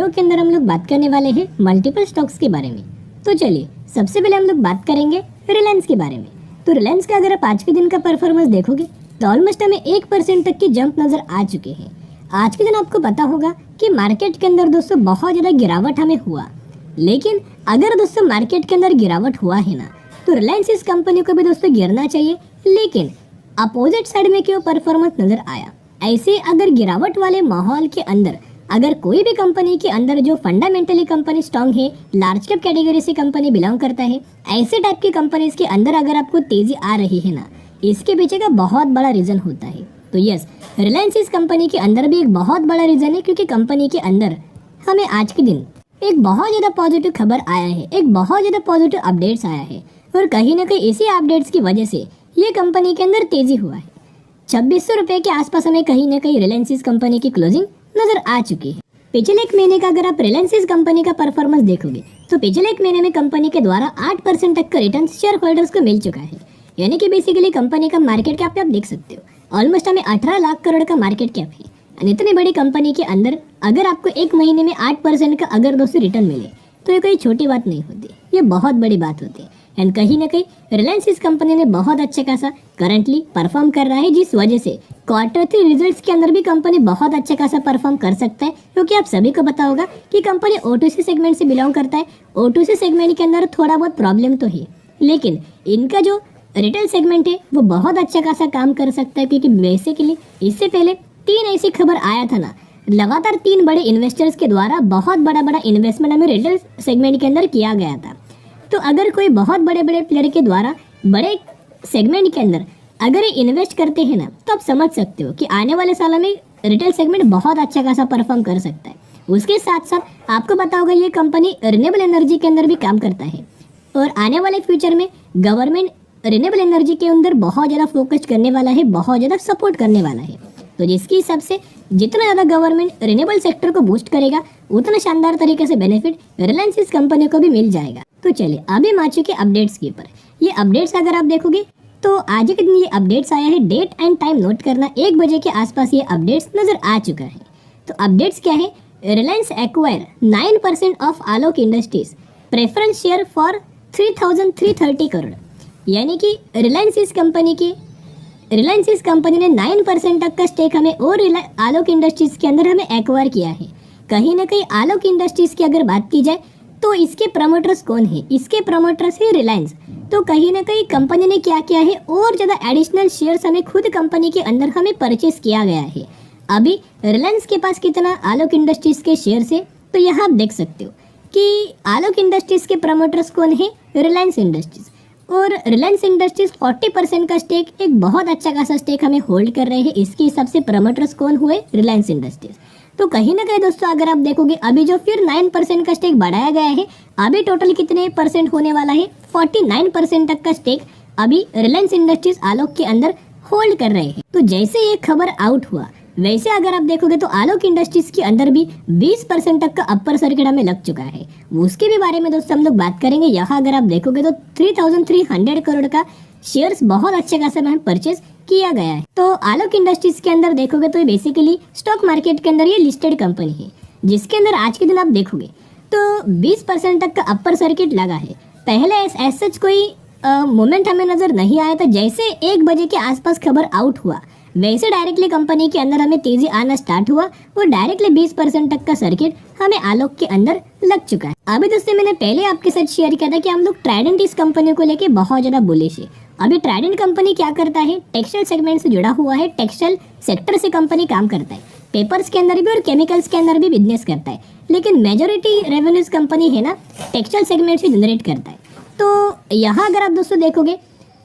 Video के अंदर हम लोग बात करने वाले हैं मल्टीपल स्टॉक्स के बारे में। तो चलिए सबसे पहले हम लोग बात करेंगे रिलायंस के बारे में। तो रिलायंस का अगर आप आज के दिन का परफॉर्मेंस देखोगे तो ऑलमोस्ट हमें 1% तक की जंप नजर आ चुके हैं। आज के दिन आपको पता होगा कि मार्केट के अंदर दोस्तों बहुत ज़्यादा गिरावट हमें हुआ, लेकिन अगर दोस्तों मार्केट के अंदर गिरावट हुआ है ना तो रिलायंस इस कंपनी को भी दोस्तों गिरना चाहिए, लेकिन अपोजिट साइड में क्यों परफॉर्मेंस नजर आया। ऐसे अगर गिरावट वाले माहौल के अंदर अगर कोई भी कंपनी के अंदर जो फंडामेंटली कंपनी स्ट्रांग है, लार्ज कैप कैटेगरी से कंपनी बिलोंग करता है, ऐसे टाइप की कंपनीज के अंदर अगर आपको तेजी आ रही है ना, इसके पीछे का बहुत बड़ा रीजन होता है। तो यस, रिलायंस इस कंपनी के अंदर भी एक बहुत बड़ा रीजन है, क्योंकि कंपनी के अंदर हमें आज के दिन एक बहुत ज़्यादा पॉजिटिव खबर आया है, एक बहुत ज़्यादा पॉजिटिव अपडेट्स आया है, और कहीं ना कहीं इसी अपडेट्स की वजह से ये कंपनी के अंदर तेजी हुआ है। 2600 रुपये के आसपास हमें कहीं ना कहीं रिलायंस इस कंपनी की क्लोजिंग नजर आ चुकी है। पिछले एक महीने का अगर आप रिलायंस इस कंपनी का परफॉर्मेंस देखोगे तो पिछले एक महीने में कंपनी के द्वारा 8% तक का रिटर्न शेयर होल्डर्स को मिल चुका है। यानी कि बेसिकली कंपनी का मार्केट कैप आप देख सकते हो, ऑलमोस्ट हमें 18 लाख करोड़ का मार्केट कैप है। और इतनी बड़ी कंपनी के अंदर अगर आपको एक महीने में 8% का अगर दोस्तों रिटर्न मिले तो ये कोई छोटी बात नहीं होती, ये बहुत बड़ी बात होती है। एंड कहीं ना कहीं रिलायंस इस कंपनी ने बहुत अच्छा खासा करंटली परफॉर्म कर रहा है, जिस वजह से क्वार्टर 3 रिजल्ट्स के अंदर भी कंपनी बहुत अच्छा खासा परफॉर्म कर सकता है, क्योंकि आप सभी को पता होगा कि कंपनी O2C सेगमेंट से बिलोंग करता है। O2C सेगमेंट के अंदर थोड़ा बहुत प्रॉब्लम तो है, लेकिन इनका जो रिटेल सेगमेंट है वो बहुत अच्छा खासा काम कर सकता है, क्योंकि बेसिकली इससे पहले 3 ऐसी खबर आया था ना, लगातार 3 बड़े इन्वेस्टर्स के द्वारा बहुत बड़ा इन्वेस्टमेंट हमें रिटेल सेगमेंट के अंदर किया गया था। तो अगर कोई बहुत बड़े प्लेयर के द्वारा बड़े सेगमेंट के अंदर अगर ये इन्वेस्ट करते हैं ना, तो आप समझ सकते हो कि आने वाले सालों में रिटेल सेगमेंट बहुत अच्छा खासा परफॉर्म कर सकता है। उसके साथ साथ आपको पता होगा ये कंपनी रिन्यूएबल एनर्जी के अंदर भी काम करता है, और आने वाले फ्यूचर में गवर्नमेंट रिन्यूएबल एनर्जी के अंदर बहुत ज़्यादा फोकस करने वाला है, बहुत ज़्यादा सपोर्ट करने वाला है। तो जिसके हिसाब से जितना ज़्यादा गवर्नमेंट रिन्यूएबल सेक्टर को बूस्ट करेगा, उतना शानदार तरीके से बेनिफिट रिलायंस इस कंपनी को भी मिल जाएगा। तो चलिए अभी हम आ चुके अपडेट्स के ऊपर। ये अपडेट्स अगर आप देखोगे तो आज के दिन ये अपडेट्स आया है, डेट एंड टाइम नोट करना, 1 बजे के आसपास ये अपडेट्स नजर आ चुका है। तो अपडेट्स क्या है, Reliance acquire 9% of Alok industries preference share for 3,330 crore. यानी कि रिलायंस इस कंपनी ने 9% तक का स्टेक हमें और आलोक इंडस्ट्रीज के अंदर हमें एक्वायर किया है। कहीं ना कहीं आलोक इंडस्ट्रीज की अगर बात की जाए तो इसके प्रमोटर्स कौन है, इसके प्रमोटर्स है रिलायंस। तो कहीं ना कहीं कंपनी ने क्या किया है, और ज़्यादा एडिशनल शेयर्स हमें खुद कंपनी के अंदर हमें परचेस किया गया है। अभी रिलायंस के पास कितना आलोक इंडस्ट्रीज के शेयर्स है, तो यहाँ आप देख सकते हो कि आलोक इंडस्ट्रीज के प्रमोटर्स कौन है, रिलायंस इंडस्ट्रीज। और रिलायंस इंडस्ट्रीज 40% का स्टेक, एक बहुत अच्छा खासा स्टेक हमें होल्ड कर रहे हैं। इसके हिसाब से प्रमोटर्स कौन हुए, रिलायंस इंडस्ट्रीज। तो कहीं ना कहीं दोस्तों अगर आप देखोगे अभी जो फिर 9% का स्टेक बढ़ाया गया है, अभी टोटल कितने परसेंट होने वाला है, 49% तक का स्टेक अभी रिलायंस इंडस्ट्रीज आलोक के अंदर होल्ड कर रहे हैं। तो जैसे ये खबर आउट हुआ, वैसे अगर आप देखोगे तो आलोक इंडस्ट्रीज के अंदर भी 20% तक का अपर सर्किट हमें लग चुका है। उसके भी बारे में दोस्तों हम लोग बात करेंगे। यहाँ अगर आप देखोगे तो 3,300 करोड़ का शेयर्स बहुत अच्छे खासे में परचेज किया गया है। तो आलोक इंडस्ट्रीज के अंदर देखोगे तो बेसिकली स्टॉक मार्केट के अंदर ये लिस्टेड कंपनी है, जिसके अंदर आज के दिन आप देखोगे तो 20% तक का अपर सर्किट लगा है। पहले एज सच कोई मोमेंट हमें नजर नहीं आया था। जैसे 1 बजे के आसपास खबर आउट हुआ, वैसे डायरेक्टली कंपनी के अंदर हमें तेजी आना स्टार्ट हुआ, और डायरेक्टली 20% तक का सर्किट हमें आलोक के अंदर लग चुका है। अभी दोस्तों मैंने पहले आपके साथ शेयर किया था कि हम लोग ट्राइडेंट इस कंपनी को लेके बहुत ज्यादा बुलिश है। अभी ट्राइडेंट कंपनी क्या करता है, टेक्सटाइल सेगमेंट से जुड़ा हुआ है, टेक्सटाइल सेक्टर से कंपनी काम करता है, पेपर्स के अंदर भी और केमिकल्स के अंदर भी बिजनेस करता है, लेकिन मेजोरिटी रेवेन्यूज कंपनी है ना टेक्सटाइल सेगमेंट से जनरेट करता है। तो यहाँ अगर आप दोस्तों देखोगे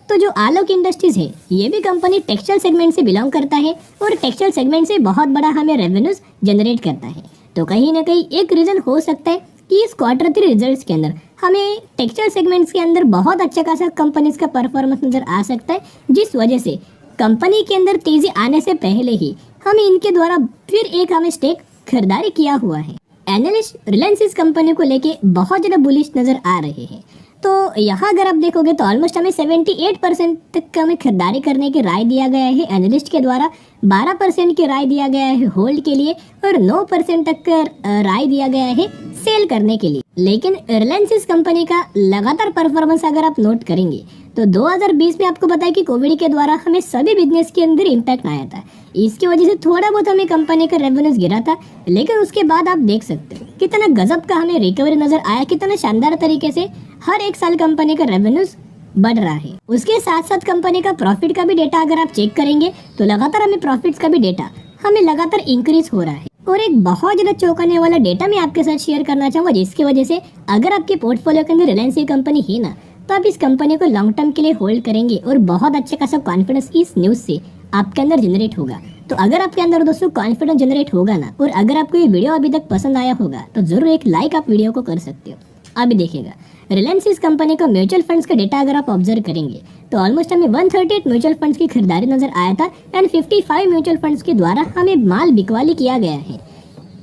तो जो आलोक इंडस्ट्रीज है ये भी कंपनी टेक्सटाइल सेगमेंट से बिलोंग करता है, और टेक्सटाइल सेगमेंट से बहुत बड़ा हमें रेवेन्यूज जनरेट करता है। तो कहीं ना कहीं एक रीजन हो सकता है कि इस Q3 रिजल्ट्स के अंदर हमें टेक्सटाइल सेगमेंट्स के अंदर बहुत अच्छा खासा कंपनीज का परफॉर्मेंस नजर आ सकता है, जिस वजह से कंपनी के अंदर तेजी आने से पहले ही हमें इनके द्वारा फिर एक हमें स्टेक खरीदारी किया हुआ है। एनालिस्ट रिलायंस इस कंपनी को लेके बहुत ज़्यादा बुलिश नजर आ रहे हैं। तो यहाँ अगर आप देखोगे तो ऑलमोस्ट हमें 78% तक का हमें खरीदारी करने की राय दिया गया है एनालिस्ट के द्वारा, 12% की राय दिया गया है होल्ड के लिए और 9% तक का राय दिया गया है सेल करने के लिए। लेकिन रिलायंस इस कंपनी का लगातार परफॉर्मेंस अगर आप नोट करेंगे तो 2020 में आपको पता है कि कोविड के द्वारा हमें सभी बिजनेस के अंदर इम्पैक्ट आया था। इसकी वजह से थोड़ा बहुत हमें कंपनी का रेवेन्यूज गिरा था, लेकिन उसके बाद आप देख सकते हो कितना गजब का हमें रिकवरी नजर आया, कितना शानदार तरीके से हर एक साल कंपनी का रेवेन्यूज बढ़ रहा है। उसके साथ साथ कंपनी का प्रॉफिट का भी डेटा अगर आप चेक करेंगे तो लगातार हमें प्रॉफिट्स का भी डेटा हमें लगातार इंक्रीज हो रहा है। और एक बहुत ज्यादा चौंकाने वाला डेटा मैं आपके साथ शेयर करना चाहूंगा, जिसकी वजह से अगर आपके पोर्टफोलियो के अंदर रिलायंस की कंपनी है ना, तो आप इस कंपनी को लॉन्ग टर्म के लिए होल्ड करेंगे और बहुत अच्छा खासा कॉन्फिडेंस इस न्यूज से आपके अंदर जनरेट होगा। तो अगर आपके अंदर दोस्तों कॉन्फिडेंस जनरेट होगा ना, और अगर आपको ये वीडियो अभी तक पसंद आया होगा तो जरूर एक लाइक आप वीडियो को कर सकते हो। अभी देखिएगा रिलायंस इस कंपनी का म्यूचुअल फंड्स का डेटा अगर आप ऑब्जर्व करेंगे तो ऑलमोस्ट हमें 138 म्यूचुअल फंड्स की खरीदारी नजर आया था एंड 55 म्यूचुअल फंड्स के द्वारा हमें माल बिकवाली किया गया है।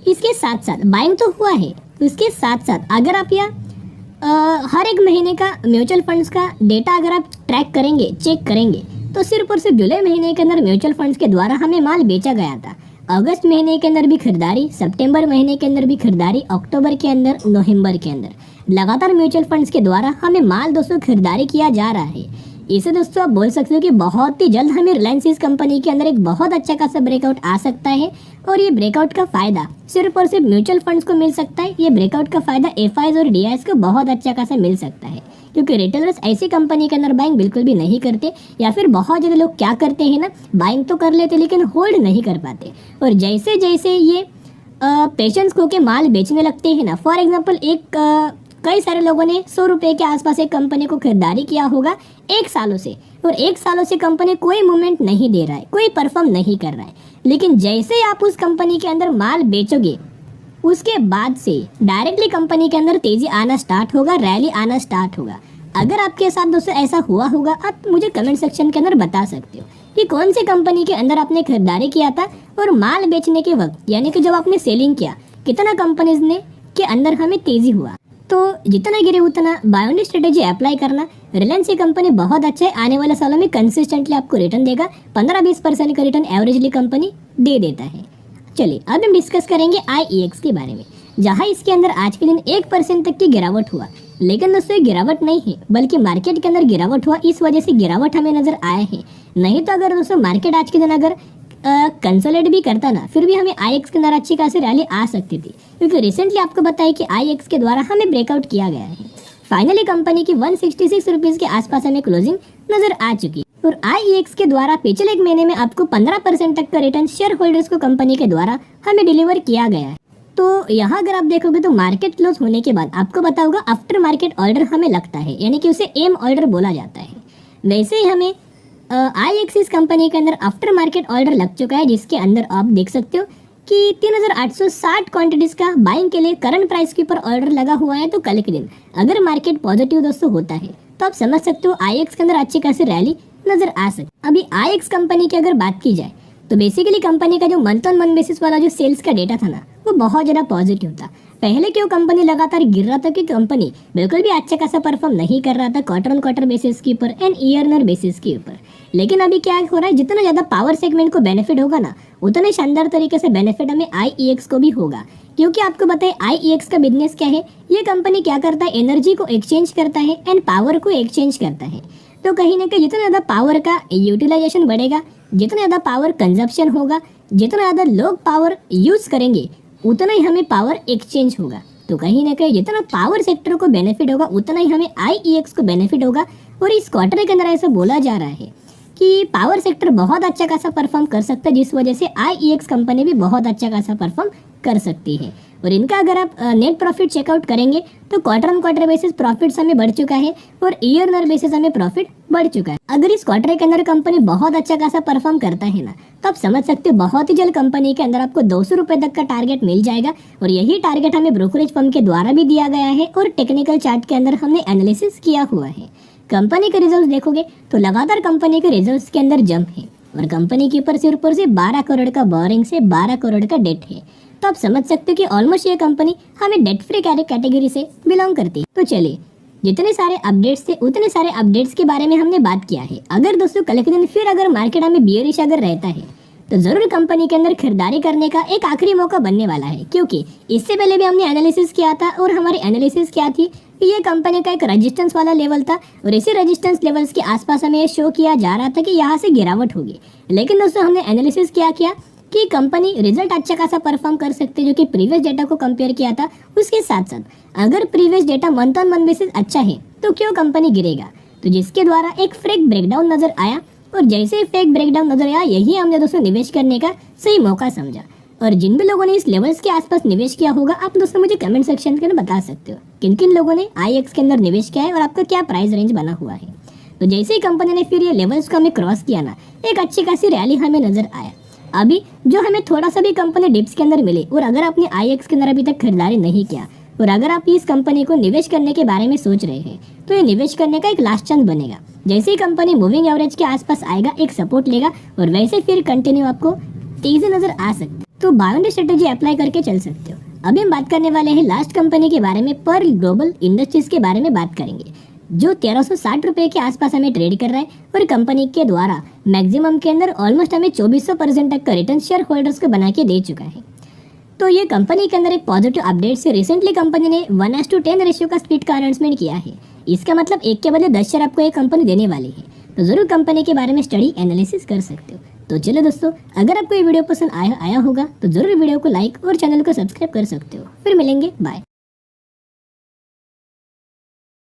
इसके साथ साथ बाइंग तो हुआ है, उसके साथ साथ अगर आप यहाँ हर एक महीने का म्यूचुअल फंड्स का डेटा अगर आप ट्रैक करेंगे, चेक करेंगे, तो सिर्फ और सिर्फ जुलाई महीने के अंदर म्यूचुअल फंड्स के द्वारा हमें माल बेचा गया था। अगस्त महीने के अंदर भी खरीदारी, सितंबर महीने के अंदर भी खरीदारी, अक्टूबर के अंदर, नवंबर के अंदर लगातार म्यूचुअल फंड्स के द्वारा हमें माल दोस्तों खरीदारी किया जा रहा है। इसे दोस्तों आप बोल सकते हो कि बहुत ही जल्द हमें रिलायंस इस कंपनी के अंदर एक बहुत अच्छा खासा ब्रेकआउट आ सकता है और ये ब्रेकआउट का फायदा सिर्फ और सिर्फ म्यूचुअल फंड्स को मिल सकता है। ये ब्रेकआउट का फायदा एफआईज और डीआईएस को बहुत अच्छा खासा मिल सकता है, क्योंकि रिटेलर्स ऐसी कंपनी के अंदर बाइंग बिल्कुल भी नहीं करते, या फिर बहुत ज़्यादा लोग क्या करते हैं ना, बाइंग तो कर लेते लेकिन होल्ड नहीं कर पाते। और जैसे जैसे ये पेशेंस खो के माल बेचने लगते हैं ना, फॉर एग्जाम्पल कई सारे लोगों ने 100 रुपए के आसपास एक कंपनी को खरीदारी किया होगा 1 सालों से, और 1 सालों से कंपनी कोई मूवमेंट नहीं दे रहा है, कोई परफॉर्म नहीं कर रहा है। लेकिन जैसे ही आप उस कंपनी के अंदर माल बेचोगे उसके बाद से डायरेक्टली कंपनी के अंदर तेजी आना स्टार्ट होगा, रैली आना स्टार्ट होगा। अगर आपके साथ दोस्तों ऐसा हुआ होगा, आप मुझे कमेंट सेक्शन के अंदर बता सकते हो कि कौन सी कंपनी के अंदर आपने खरीदारी किया था और माल बेचने के वक्त यानी कि जब आपने सेलिंग किया कितना कंपनीज ने के अंदर हमें तेजी हुआ। तो जितना गिरे उतना बायोंडी स्ट्रेटेजी अप्लाई करना। रिलायंस की कंपनी बहुत अच्छा है, आने वाले सालों में कंसिस्टेंटली आपको रिटर्न देगा, 15-20% का रिटर्न एवरेजली कंपनी दे देता है। चलिए अब हम डिस्कस करेंगे IEX के बारे में, जहां इसके अंदर आज के दिन 1% तक की गिरावट हुआ। लेकिन दोस्तों ये गिरावट नहीं है, बल्कि मार्केट के अंदर गिरावट हुआ, इस वजह से गिरावट हमें नजर आया है। नहीं तो अगर दोस्तों मार्केट आज के दिन अगर कंसोलिडेट भी करता ना, फिर भी हमें IEX के अंदर अच्छी खासी रैली आ सकती थी, क्योंकि रिसेंटली आपको बताया कि IEX के द्वारा हमें ब्रेकआउट किया गया है। फाइनली कंपनी की 166 रुपीज के आसपास हमें क्लोजिंग नजर आ चुकी है। और IEX के द्वारा पिछले एक महीने में आपको 15% तक का रिटर्न शेयर होल्डर्स को कंपनी के द्वारा हमें डिलीवर किया गया है। तो यहाँ अगर आप देखोगे तो मार्केट क्लोज होने के बाद आपको पता होगा आफ्टर मार्केट ऑर्डर हमें लगता है, यानी कि उसे एम ऑर्डर बोला जाता है। वैसे ही हमें IEX इस कंपनी के अंदर आफ्टर मार्केट ऑर्डर लग चुका है, जिसके अंदर आप देख सकते हो कि 3860 क्वांटिटीज का बाइंग के लिए करंट प्राइस के ऊपर ऑर्डर लगा हुआ है। तो कल के दिन अगर मार्केट पॉजिटिव दोस्तों होता है तो आप समझ सकते हो IEX के अंदर अच्छी खासी रैली नजर आ सकती। अभी IEX कंपनी की अगर बात की जाए तो बेसिकली कंपनी का जो मंथ ऑन मंथ बेसिस वाला जो सेल्स का डेटा था ना, वो बहुत ज़्यादा पॉजिटिव था। पहले क्यों कंपनी लगातार गिर रहा था कि कंपनी बिल्कुल भी अच्छा खासा परफॉर्म नहीं कर रहा था क्वार्टर ऑन क्वार्टर बेसिस के ऊपर एंड ईयर ऑन बेसिस के ऊपर। लेकिन अभी क्या हो रहा है, जितना ज़्यादा पावर सेगमेंट को बेनिफिट होगा ना, उतने शानदार तरीके से बेनिफिट हमें IEX को भी होगा। क्योंकि आपको बताए IEX का बिजनेस क्या है, ये कंपनी क्या करता है, एनर्जी को एक्सचेंज करता है एंड पावर को एक्सचेंज करता है। तो कहीं ना कहीं जितना ज़्यादा पावर का यूटिलाइजेशन बढ़ेगा, जितना ज़्यादा पावर कंजप्शन होगा, जितना ज़्यादा लोग पावर यूज़ करेंगे, उतना ही हमें पावर एक्सचेंज होगा। तो कहीं ना कहीं जितना पावर सेक्टर को बेनिफिट होगा, उतना ही हमें IEX को बेनिफिट होगा। और इस क्वार्टर के अंदर ऐसा बोला जा रहा है कि पावर सेक्टर बहुत अच्छा खासा परफॉर्म कर सकता है, जिस वजह से IEX कंपनी भी बहुत अच्छा खासा परफॉर्म कर सकती है। और इनका अगर आप नेट प्रॉफिट चेकआउट करेंगे तो quarter on quarter basis profits हमें बढ़ चुका है और ईयर ऑन बेसिस हमें प्रॉफिट बढ़ चुका है। अगर इस क्वार्टर के अंदर कंपनी बहुत अच्छा खासा परफॉर्म करता है ना, तो आप समझ सकते हो बहुत ही जल्द कंपनी के अंदर आपको 200 रुपए तक का टारगेट मिल जाएगा। और यही टारगेट हमें ब्रोकरेज फर्म के द्वारा भी दिया गया है और टेक्निकल चार्ट के अंदर हमने एनालिसिस किया हुआ है। कंपनी के रिजल्ट देखोगे तो लगातार कंपनी के रिजल्ट के अंदर जंप है और कंपनी के ऊपर से 12 करोड़ का बोरिंग से 12 करोड़ का डेट है। तो आप समझ सकते हो कि ऑलमोस्ट ये कंपनी हमें डेट फ्री कैटेगरी से बिलोंग करती है। तो चलिए जितने सारे अपडेट्स थे उतने सारे अपडेट्स के बारे में हमने बात किया है। अगर दोस्तों कल के दिन फिर अगर मार्केट में बियरिश अगर रहता है तो जरूर कंपनी के अंदर खरीदारी करने का एक आखिरी मौका बनने वाला है, क्योंकि इससे पहले भी हमने एनालिसिस किया था और हमारी एनालिसिस क्या थी कि ये कंपनी का एक रेजिस्टेंस वाला लेवल था और इसी रेजिस्टेंस लेवल्स के आसपास हमें ये शो किया जा रहा था कि यहाँ से गिरावट होगी। लेकिन दोस्तों हमने एनालिसिस क्या किया कि कंपनी रिजल्ट अच्छा खासा परफॉर्म कर सकते जो कि प्रीवियस डेटा को कंपेयर किया था। उसके साथ साथ अगर previous data month on month basis अच्छा है तो क्यों कंपनी गिरेगा, तो जिसके द्वारा एक फेक ब्रेकडाउन नजर आया और जैसे ही फेक ब्रेकडाउन नजर आया यही हमने दोस्तों निवेश करने का सही मौका समझा। और जिन भी लोगों ने इस लेवल्स के आसपास निवेश किया होगा आप दोस्तों मुझे कमेंट सेक्शन के अंदर बता सकते हो किन किन लोगों ने IEX के अंदर निवेश किया है और आपका क्या प्राइस रेंज बना हुआ है। तो जैसे ही कंपनी ने फिर ये लेवल्स को हमें क्रॉस किया ना, एक अच्छी खासी रैली हमें नजर आया। अभी जो हमें थोड़ा सा भी कंपनी डिप्स के अंदर मिले और अगर आपने IEX के अंदर अभी तक खरीदारी नहीं किया और अगर आप इस कंपनी को निवेश करने के बारे में सोच रहे हैं तो ये निवेश करने का एक लास्ट चांस बनेगा। जैसे ही कंपनी मूविंग एवरेज के आसपास आएगा एक सपोर्ट लेगा और वैसे फिर कंटिन्यू आपको तेजी नजर आ सकती है, तो बाय ऑन स्ट्रेटेजी अप्लाई करके चल सकते हो। अभी हम बात करने वाले हैं लास्ट कंपनी के बारे में, पर्ल ग्लोबल इंडस्ट्रीज के बारे में बात करेंगे जो 1360 रुपए के आसपास हमें ट्रेड कर रहा है और कंपनी के द्वारा मैक्सिमम के अंदर ऑलमोस्ट हमें 2400% तक का रिटर्न शेयर होल्डर्स को बना के दे चुका है। तो ये कंपनी के अंदर एक पॉजिटिव अपडेट से रिसेंटली कंपनी ने 1:10 रेशियो का स्प्लिट का अनाउंसमेंट किया है। इसका मतलब 1 के बदले 10 शेयर आपको ये कंपनी देने वाली है, तो जरूर कंपनी के बारे में स्टडी एनालिसिस कर सकते हो। तो चलो दोस्तों, अगर आपको ये वीडियो पसंद आया होगा तो जरूर वीडियो को लाइक और चैनल को सब्सक्राइब कर सकते हो। फिर मिलेंगे, बाय।